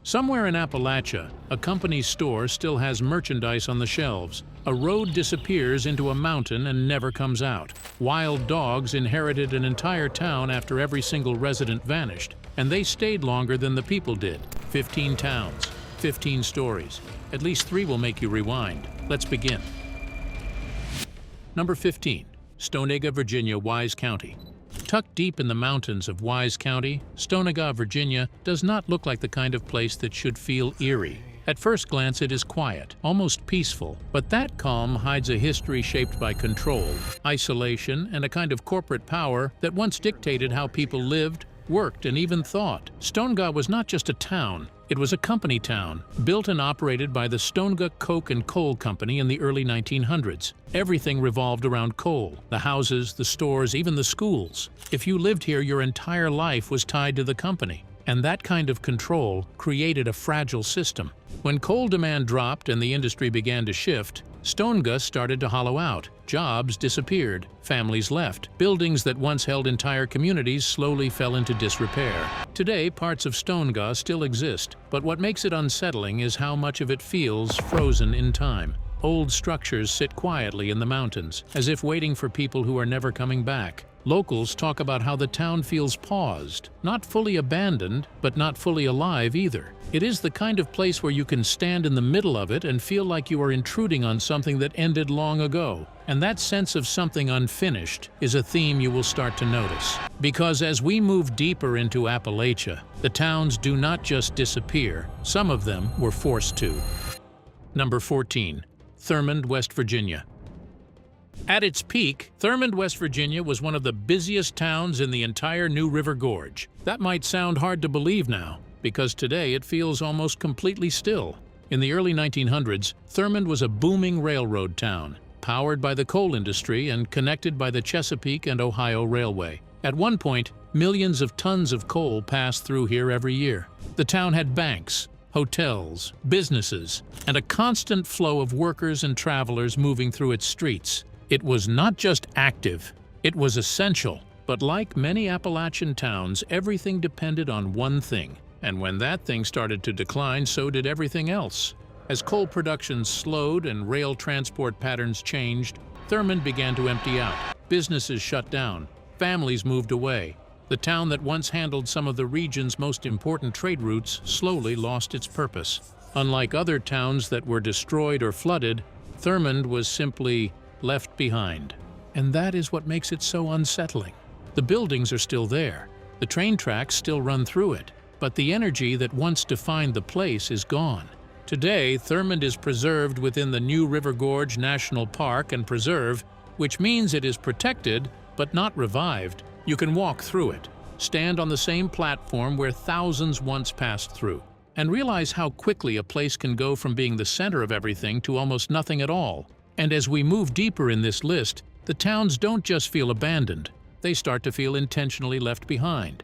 Somewhere in Appalachia, a company's store still has merchandise on the shelves. A road disappears into a mountain and never comes out. Wild dogs inherited an entire town after every single resident vanished, and they stayed longer than the people did. 15 towns, 15 stories. At least 3 will make you rewind. Let's begin. Number 15. Stonega, Virginia, Wise County. Tucked deep in the mountains of Wise County, Stonega, Virginia, does not look like the kind of place that should feel eerie. At first glance, it is quiet, almost peaceful, but that calm hides a history shaped by control, isolation, and a kind of corporate power that once dictated how people lived, worked, and even thought. Stonega was not just a town, it was a company town, built and operated by the Stonega Coke and Coal Company in the early 1900s. Everything revolved around coal, the houses, the stores, even the schools. If you lived here, your entire life was tied to the company. And that kind of control created a fragile system. When coal demand dropped and the industry began to shift, Stonega started to hollow out. Jobs disappeared, families left. Buildings that once held entire communities slowly fell into disrepair. Today, parts of Stonega still exist, but what makes it unsettling is how much of it feels frozen in time. Old structures sit quietly in the mountains, as if waiting for people who are never coming back. Locals talk about how the town feels paused, not fully abandoned, but not fully alive either. It is the kind of place where you can stand in the middle of it and feel like you are intruding on something that ended long ago. And that sense of something unfinished is a theme you will start to notice. Because as we move deeper into Appalachia, the towns do not just disappear, some of them were forced to. Number 14. Thurmond, West Virginia. At its peak, Thurmond, West Virginia was one of the busiest towns in the entire New River Gorge. That might sound hard to believe now, because today it feels almost completely still. In the early 1900s, Thurmond was a booming railroad town, powered by the coal industry and connected by the Chesapeake and Ohio Railway. At one point, millions of tons of coal passed through here every year. The town had banks, hotels, businesses, and a constant flow of workers and travelers moving through its streets. It was not just active, it was essential. But like many Appalachian towns, everything depended on one thing. And when that thing started to decline, so did everything else. As coal production slowed and rail transport patterns changed, Thurmond began to empty out. Businesses shut down, families moved away. The town that once handled some of the region's most important trade routes slowly lost its purpose. Unlike other towns that were destroyed or flooded, Thurmond was simply left behind. And that is what makes it so unsettling. The buildings are still there, the train tracks still run through it, but the energy that once defined the place is gone. Today, Thurmond is preserved within the New River Gorge National Park and Preserve, which means it is protected but not revived. You can walk through it, stand on the same platform where thousands once passed through, and realize how quickly a place can go from being the center of everything to almost nothing at all. And as we move deeper in this list, the towns don't just feel abandoned, they start to feel intentionally left behind.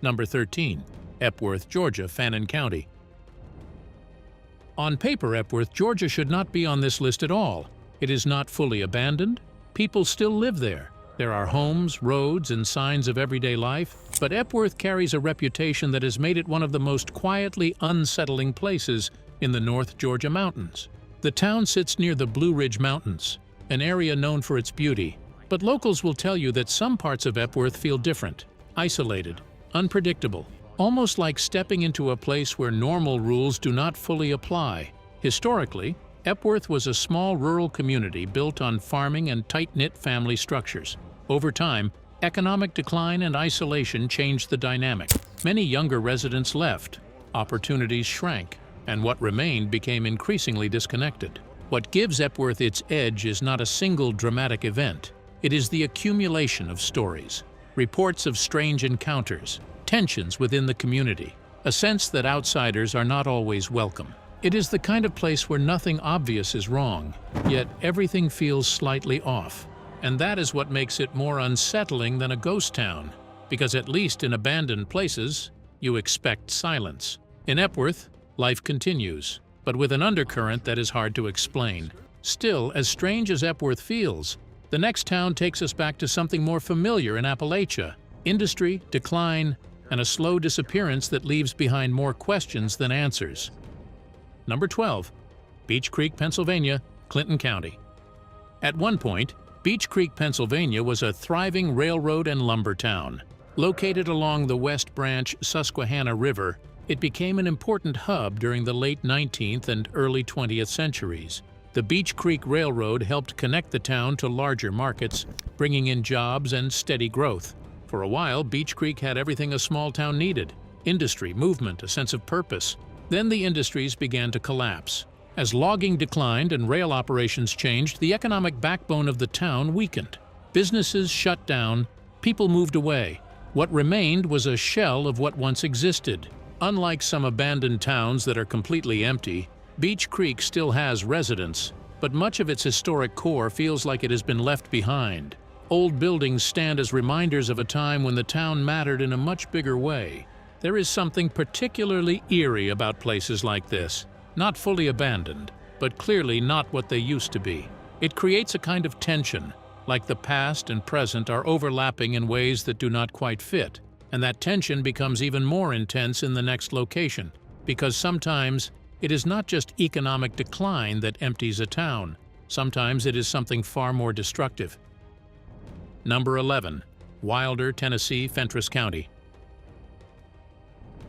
Number 13. Epworth, Georgia, Fannin County. On paper, Epworth, Georgia should not be on this list at all. It is not fully abandoned. People still live there. There are homes, roads, and signs of everyday life, but Epworth carries a reputation that has made it one of the most quietly unsettling places in the North Georgia mountains. The town sits near the Blue Ridge Mountains, an area known for its beauty, but locals will tell you that some parts of Epworth feel different, isolated, unpredictable, almost like stepping into a place where normal rules do not fully apply. Historically, Epworth was a small rural community built on farming and tight-knit family structures. Over time, economic decline and isolation changed the dynamic. Many younger residents left, opportunities shrank, and what remained became increasingly disconnected. What gives Epworth its edge is not a single dramatic event. It is the accumulation of stories, reports of strange encounters, tensions within the community, a sense that outsiders are not always welcome. It is the kind of place where nothing obvious is wrong, yet everything feels slightly off. And that is what makes it more unsettling than a ghost town, because at least in abandoned places, you expect silence. In Epworth, life continues, but with an undercurrent that is hard to explain. Still, as strange as Epworth feels, the next town takes us back to something more familiar in Appalachia: industry, decline, and a slow disappearance that leaves behind more questions than answers. Number 12. Beech Creek, Pennsylvania, Clinton County. At one point, Beech Creek, Pennsylvania was a thriving railroad and lumber town. Located along the West Branch Susquehanna River, it became an important hub during the late 19th and early 20th centuries. The Beech Creek Railroad helped connect the town to larger markets, bringing in jobs and steady growth. For a while, Beech Creek had everything a small town needed: industry, movement, a sense of purpose. Then the industries began to collapse. As logging declined and rail operations changed, the economic backbone of the town weakened. Businesses shut down, people moved away. What remained was a shell of what once existed. Unlike some abandoned towns that are completely empty, Beech Creek still has residents, but much of its historic core feels like it has been left behind. Old buildings stand as reminders of a time when the town mattered in a much bigger way. There is something particularly eerie about places like this. Not fully abandoned, but clearly not what they used to be. It creates a kind of tension, like the past and present are overlapping in ways that do not quite fit. And that tension becomes even more intense in the next location, because sometimes it is not just economic decline that empties a town. Sometimes it is something far more destructive. Number 11. Wilder, Tennessee, Fentress County.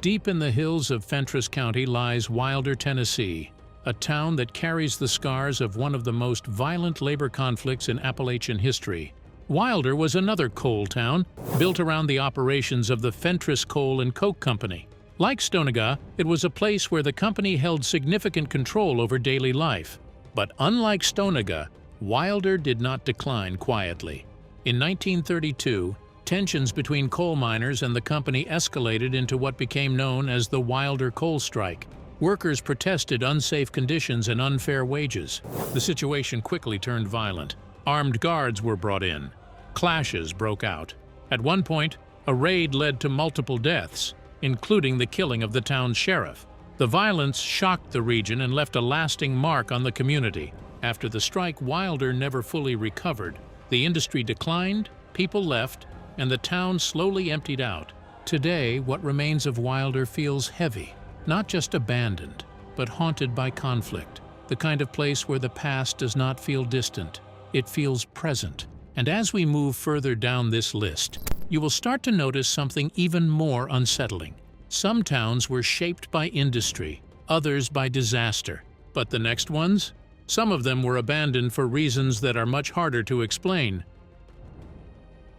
Deep in the hills of Fentress County lies Wilder, Tennessee, a town that carries the scars of one of the most violent labor conflicts in Appalachian history. Wilder was another coal town, built around the operations of the Fentress Coal and Coke Company. Like Stonega, it was a place where the company held significant control over daily life. But unlike Stonega, Wilder did not decline quietly. In 1932, tensions between coal miners and the company escalated into what became known as the Wilder Coal Strike. Workers protested unsafe conditions and unfair wages. The situation quickly turned violent. Armed guards were brought in. Clashes broke out. At one point, a raid led to multiple deaths, including the killing of the town's sheriff. The violence shocked the region and left a lasting mark on the community. After the strike, Wilder never fully recovered. The industry declined, people left, and the town slowly emptied out. Today, what remains of Wilder feels heavy, not just abandoned, but haunted by conflict, the kind of place where the past does not feel distant, it feels present. And as we move further down this list, you will start to notice something even more unsettling. Some towns were shaped by industry, others by disaster. But the next ones? Some of them were abandoned for reasons that are much harder to explain.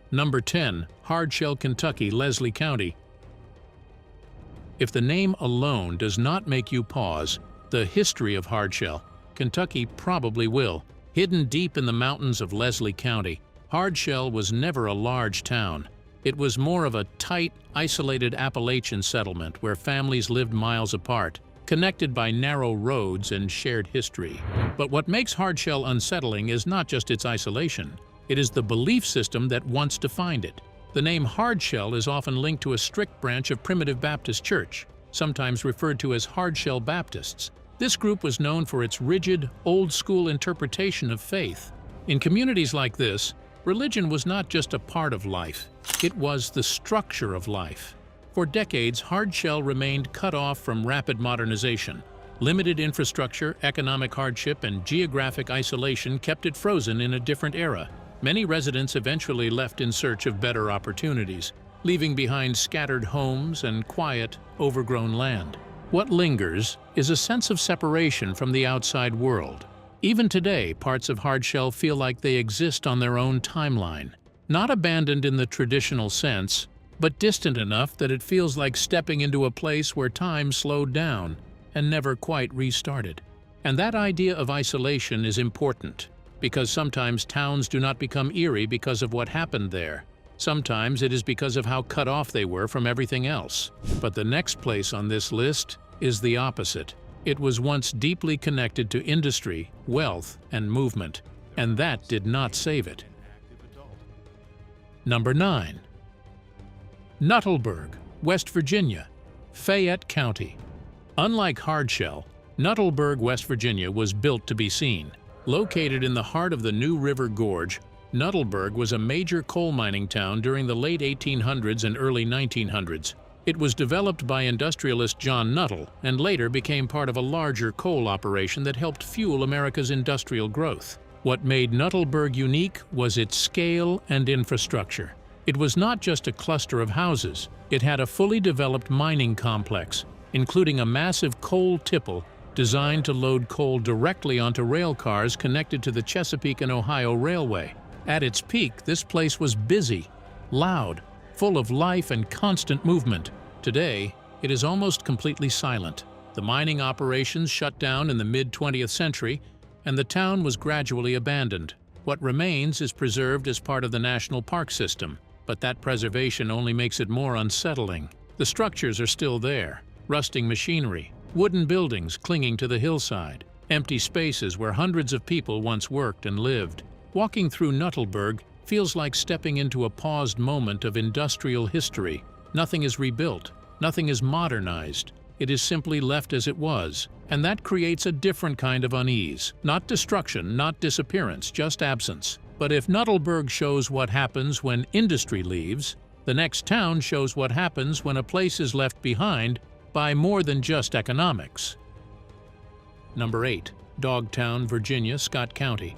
Number 10. Hardshell, Kentucky, Leslie County. If the name alone does not make you pause, the history of Hardshell, Kentucky probably will. Hidden deep in the mountains of Leslie County, Hardshell was never a large town. It was more of a tight, isolated Appalachian settlement where families lived miles apart, connected by narrow roads and shared history. But what makes Hardshell unsettling is not just its isolation. It is the belief system that once defined it. The name Hardshell is often linked to a strict branch of Primitive Baptist Church, sometimes referred to as Hardshell Baptists. This group was known for its rigid, old-school interpretation of faith. In communities like this, religion was not just a part of life, it was the structure of life. For decades, Hardshell remained cut off from rapid modernization. Limited infrastructure, economic hardship, and geographic isolation kept it frozen in a different era. Many residents eventually left in search of better opportunities, leaving behind scattered homes and quiet, overgrown land. What lingers is a sense of separation from the outside world. Even today, parts of Hardshell feel like they exist on their own timeline. Not abandoned in the traditional sense, but distant enough that it feels like stepping into a place where time slowed down and never quite restarted. And that idea of isolation is important, because sometimes towns do not become eerie because of what happened there. Sometimes it is because of how cut off they were from everything else. But the next place on this list is the opposite. It was once deeply connected to industry, wealth, and movement, and that did not save it. Number 9. Nuttleburg, West Virginia, Fayette County. Unlike Hardshell, Nuttleburg, West Virginia was built to be seen. Located in the heart of the New River Gorge, Nuttleburg was a major coal mining town during the late 1800s and early 1900s. It was developed by industrialist John Nuttall and later became part of a larger coal operation that helped fuel America's industrial growth. What made Nuttallburg unique was its scale and infrastructure. It was not just a cluster of houses. It had a fully developed mining complex, including a massive coal tipple designed to load coal directly onto rail cars connected to the Chesapeake and Ohio Railway. At its peak, this place was busy, loud, full of life and constant movement. Today, it is almost completely silent. The mining operations shut down in the mid-20th century, and the town was gradually abandoned. What remains is preserved as part of the national park system, but that preservation only makes it more unsettling. The structures are still there, rusting machinery, wooden buildings clinging to the hillside, empty spaces where hundreds of people once worked and lived. Walking through Nuttallburg feels like stepping into a paused moment of industrial history. Nothing is rebuilt, nothing is modernized. It is simply left as it was, and that creates a different kind of unease. Not destruction, not disappearance, just absence. But if Nuttallburg shows what happens when industry leaves, the next town shows what happens when a place is left behind by more than just economics. Number 8. Dogtown, Virginia, Scott County.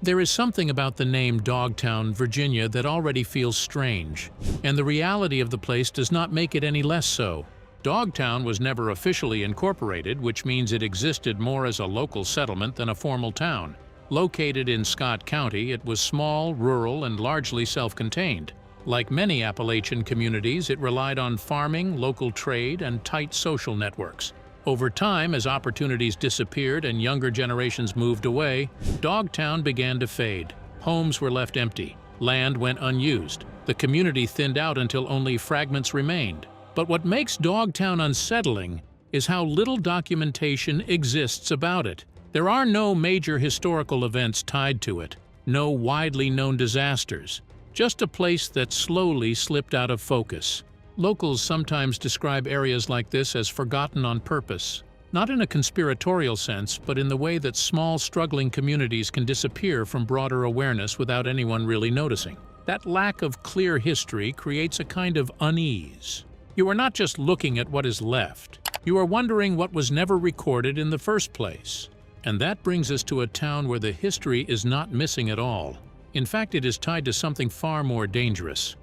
There is something about the name Dogtown, Virginia that already feels strange, and the reality of the place does not make it any less so. Dogtown was never officially incorporated, which means it existed more as a local settlement than a formal town. Located in Scott County, it was small, rural, and largely self-contained. Like many Appalachian communities, it relied on farming, local trade, and tight social networks. Over time, as opportunities disappeared and younger generations moved away, Dogtown began to fade. Homes were left empty. Land went unused. The community thinned out until only fragments remained. But what makes Dogtown unsettling is how little documentation exists about it. There are no major historical events tied to it, no widely known disasters, just a place that slowly slipped out of focus. Locals sometimes describe areas like this as forgotten on purpose, not in a conspiratorial sense, but in the way that small, struggling communities can disappear from broader awareness without anyone really noticing. That lack of clear history creates a kind of unease. You are not just looking at what is left, you are wondering what was never recorded in the first place. And that brings us to a town where the history is not missing at all. In fact, it is tied to something far more dangerous.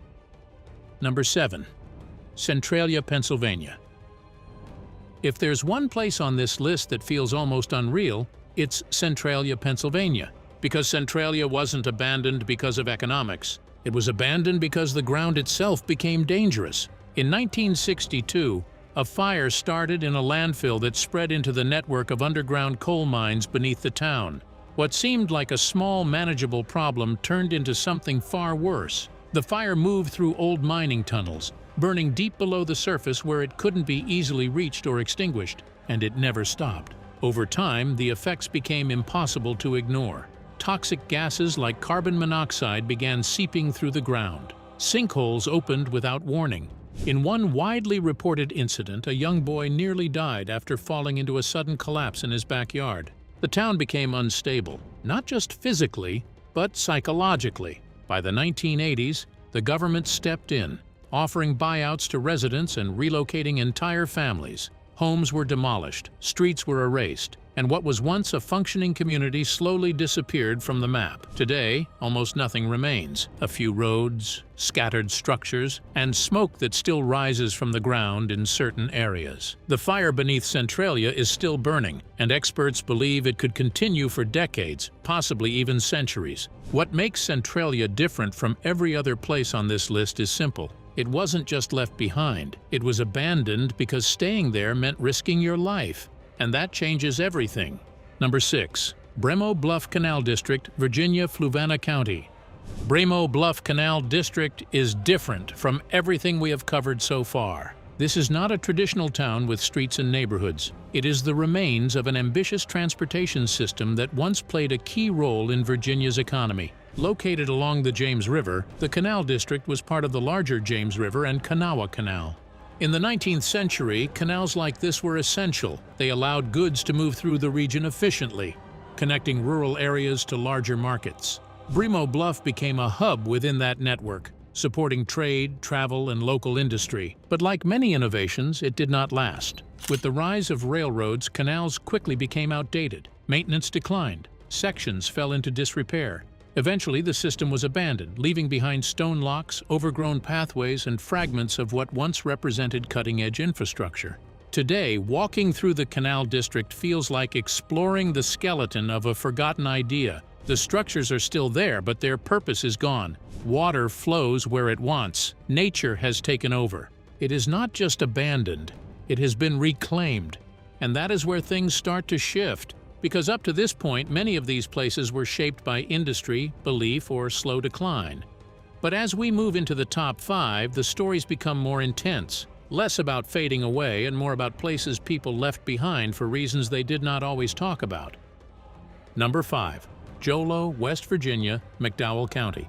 Number 7. Centralia, Pennsylvania. If there's one place on this list that feels almost unreal, it's Centralia, Pennsylvania. Because Centralia wasn't abandoned because of economics. It was abandoned because the ground itself became dangerous. In 1962, a fire started in a landfill that spread into the network of underground coal mines beneath the town. What seemed like a small, manageable problem turned into something far worse. The fire moved through old mining tunnels, burning deep below the surface where it couldn't be easily reached or extinguished, and it never stopped. Over time, the effects became impossible to ignore. Toxic gases like carbon monoxide began seeping through the ground. Sinkholes opened without warning. In one widely reported incident, a young boy nearly died after falling into a sudden collapse in his backyard. The town became unstable, not just physically, but psychologically. By the 1980s, the government stepped in, offering buyouts to residents and relocating entire families. Homes were demolished, streets were erased, and what was once a functioning community slowly disappeared from the map. Today, almost nothing remains. A few roads, scattered structures, and smoke that still rises from the ground in certain areas. The fire beneath Centralia is still burning, and experts believe it could continue for decades, possibly even centuries. What makes Centralia different from every other place on this list is simple. It wasn't just left behind. It was abandoned because staying there meant risking your life. And that changes everything. Number 6. Bremo Bluff Canal District, Virginia, Fluvanna County. Bremo Bluff Canal District is different from everything we have covered so far. This is not a traditional town with streets and neighborhoods. It is the remains of an ambitious transportation system that once played a key role in Virginia's economy. Located along the James River, the Canal District was part of the larger James River and Kanawha Canal. In the 19th century, canals like this were essential. They allowed goods to move through the region efficiently, connecting rural areas to larger markets. Bremo Bluff became a hub within that network, supporting trade, travel, and local industry. But like many innovations, it did not last. With the rise of railroads, canals quickly became outdated. Maintenance declined. Sections fell into disrepair. Eventually, the system was abandoned, leaving behind stone locks, overgrown pathways, and fragments of what once represented cutting-edge infrastructure. Today, walking through the Canal District feels like exploring the skeleton of a forgotten idea. The structures are still there, but their purpose is gone. Water flows where it wants. Nature has taken over. It is not just abandoned, it has been reclaimed. And that is where things start to shift. Because up to this point, many of these places were shaped by industry, belief, or slow decline. But as we move into the top 5, the stories become more intense. Less about fading away and more about places people left behind for reasons they did not always talk about. Number 5. Jolo, West Virginia, McDowell County.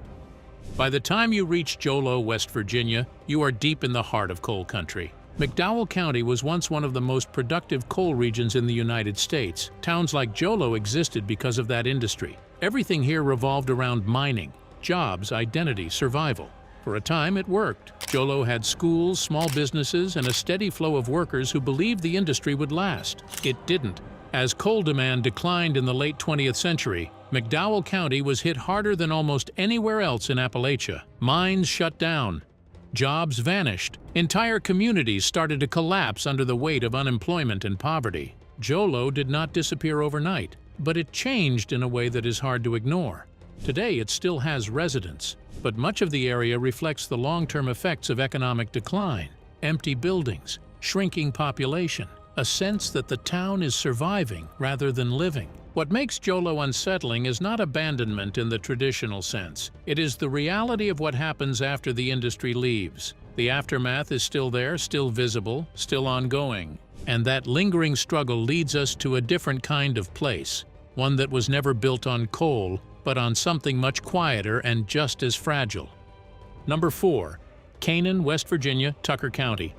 By the time you reach Jolo, West Virginia, you are deep in the heart of coal country. McDowell County was once one of the most productive coal regions in the United States. Towns like Jolo existed because of that industry. Everything here revolved around mining, jobs, identity, survival. For a time, it worked. Jolo had schools, small businesses, and a steady flow of workers who believed the industry would last. It didn't. As coal demand declined in the late 20th century, McDowell County was hit harder than almost anywhere else in Appalachia. Mines shut down. Jobs vanished. Entire communities started to collapse under the weight of unemployment and poverty. Jolo did not disappear overnight, but it changed in a way that is hard to ignore. Today, it still has residents, but much of the area reflects the long-term effects of economic decline. Empty buildings, shrinking population, a sense that the town is surviving rather than living. What makes Jolo unsettling is not abandonment in the traditional sense. It is the reality of what happens after the industry leaves. The aftermath is still there, still visible, still ongoing. And that lingering struggle leads us to a different kind of place, one that was never built on coal, but on something much quieter and just as fragile. Number 4. Canaan, West Virginia, Tucker County.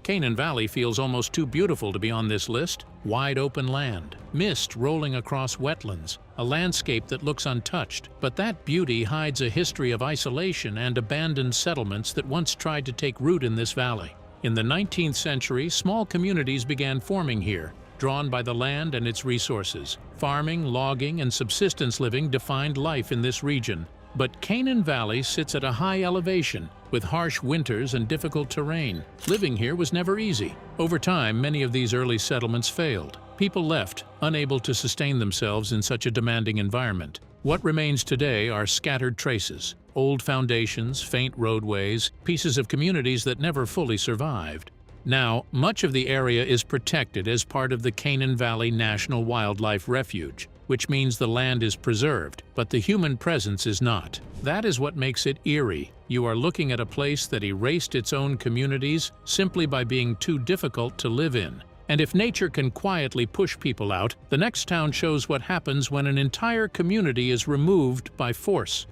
Canaan Valley feels almost too beautiful to be on this list. Wide open land, mist rolling across wetlands, a landscape that looks untouched. But that beauty hides a history of isolation and abandoned settlements that once tried to take root in this valley. In the 19th century, small communities began forming here, drawn by the land and its resources. Farming, logging, and subsistence living defined life in this region. But Canaan Valley sits at a high elevation, with harsh winters and difficult terrain. Living here was never easy. Over time, many of these early settlements failed. People left, unable to sustain themselves in such a demanding environment. What remains today are scattered traces, old foundations, faint roadways, pieces of communities that never fully survived. Now, much of the area is protected as part of the Canaan Valley National Wildlife Refuge, which means the land is preserved, but the human presence is not. That is what makes it eerie. You are looking at a place that erased its own communities simply by being too difficult to live in. And if nature can quietly push people out, the next town shows what happens when an entire community is removed by force.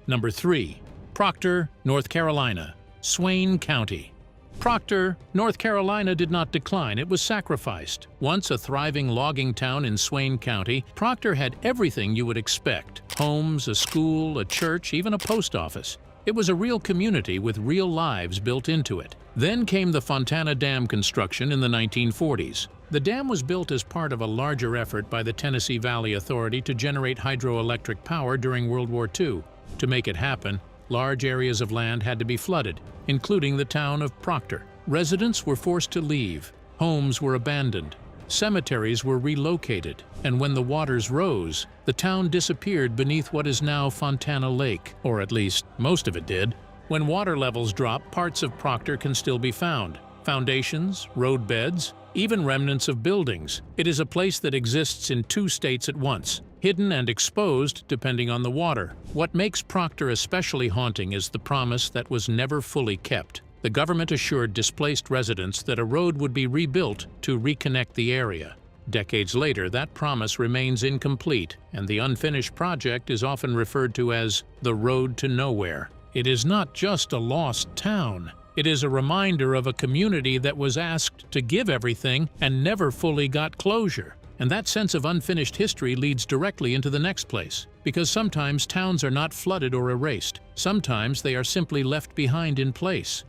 Number 3. Proctor, North Carolina, Swain County. Proctor, North Carolina did not decline, it was sacrificed. Once a thriving logging town in Swain County, Proctor had everything you would expect: homes, a school, a church, even a post office. It was a real community with real lives built into it. Then came the Fontana Dam construction in the 1940s. The dam was built as part of a larger effort by the Tennessee Valley Authority to generate hydroelectric power during World War II. To make it happen, large areas of land had to be flooded, including the town of Proctor. Residents were forced to leave, homes were abandoned, cemeteries were relocated, and when the waters rose, the town disappeared beneath what is now Fontana Lake, or at least most of it did. When water levels drop, parts of Proctor can still be found: foundations, road beds, even remnants of buildings. It is a place that exists in two states at once, hidden and exposed depending on the water. What makes Proctor especially haunting is the promise that was never fully kept. The government assured displaced residents that a road would be rebuilt to reconnect the area. Decades later, that promise remains incomplete, and the unfinished project is often referred to as the road to nowhere. It is not just a lost town. It is a reminder of a community that was asked to give everything and never fully got closure. And that sense of unfinished history leads directly into the next place, because sometimes towns are not flooded or erased. Sometimes they are simply left behind in place.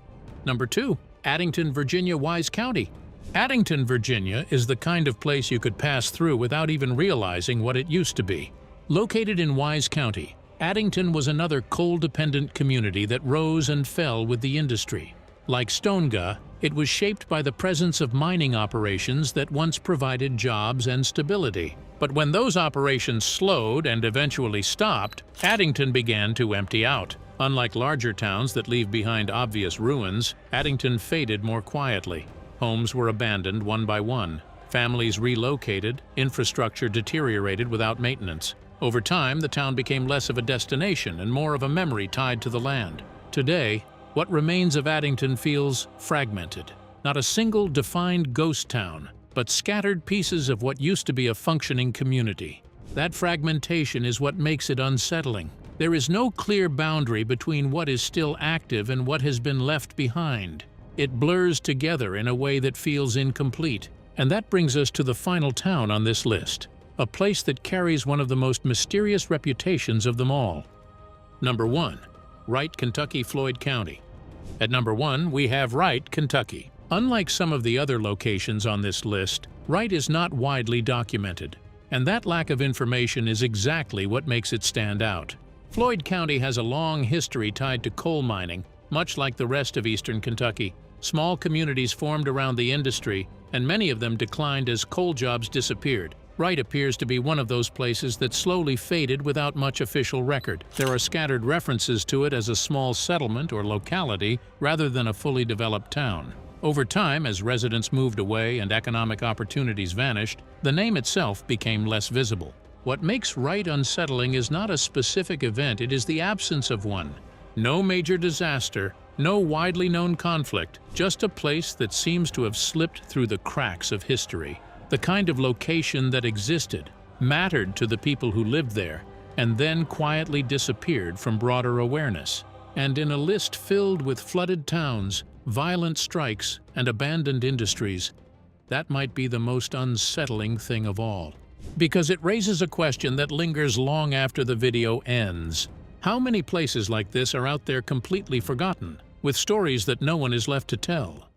Number 2. Addington, Virginia, Wise County. Addington, Virginia is the kind of place you could pass through without even realizing what it used to be. Located in Wise County, Addington was another coal-dependent community that rose and fell with the industry. Like Stonega, it was shaped by the presence of mining operations that once provided jobs and stability. But when those operations slowed and eventually stopped, Addington began to empty out. Unlike larger towns that leave behind obvious ruins, Addington faded more quietly. Homes were abandoned one by one. Families relocated, infrastructure deteriorated without maintenance. Over time, the town became less of a destination and more of a memory tied to the land. Today, what remains of Addington feels fragmented. Not a single defined ghost town, but scattered pieces of what used to be a functioning community. That fragmentation is what makes it unsettling. There is no clear boundary between what is still active and what has been left behind. It blurs together in a way that feels incomplete. And that brings us to the final town on this list, a place that carries one of the most mysterious reputations of them all. Number 1. Wright, Kentucky, Floyd County. At number 1, we have Wright, Kentucky. Unlike some of the other locations on this list, Wright is not widely documented, and that lack of information is exactly what makes it stand out. Floyd County has a long history tied to coal mining, much like the rest of eastern Kentucky. Small communities formed around the industry, and many of them declined as coal jobs disappeared. Wright appears to be one of those places that slowly faded without much official record. There are scattered references to it as a small settlement or locality rather than a fully developed town. Over time, as residents moved away and economic opportunities vanished, the name itself became less visible. What makes Wright unsettling is not a specific event, it is the absence of one. No major disaster, no widely known conflict, just a place that seems to have slipped through the cracks of history. The kind of location that existed, mattered to the people who lived there, and then quietly disappeared from broader awareness. And in a list filled with flooded towns, violent strikes, and abandoned industries, that might be the most unsettling thing of all. Because it raises a question that lingers long after the video ends. How many places like this are out there completely forgotten, with stories that no one is left to tell?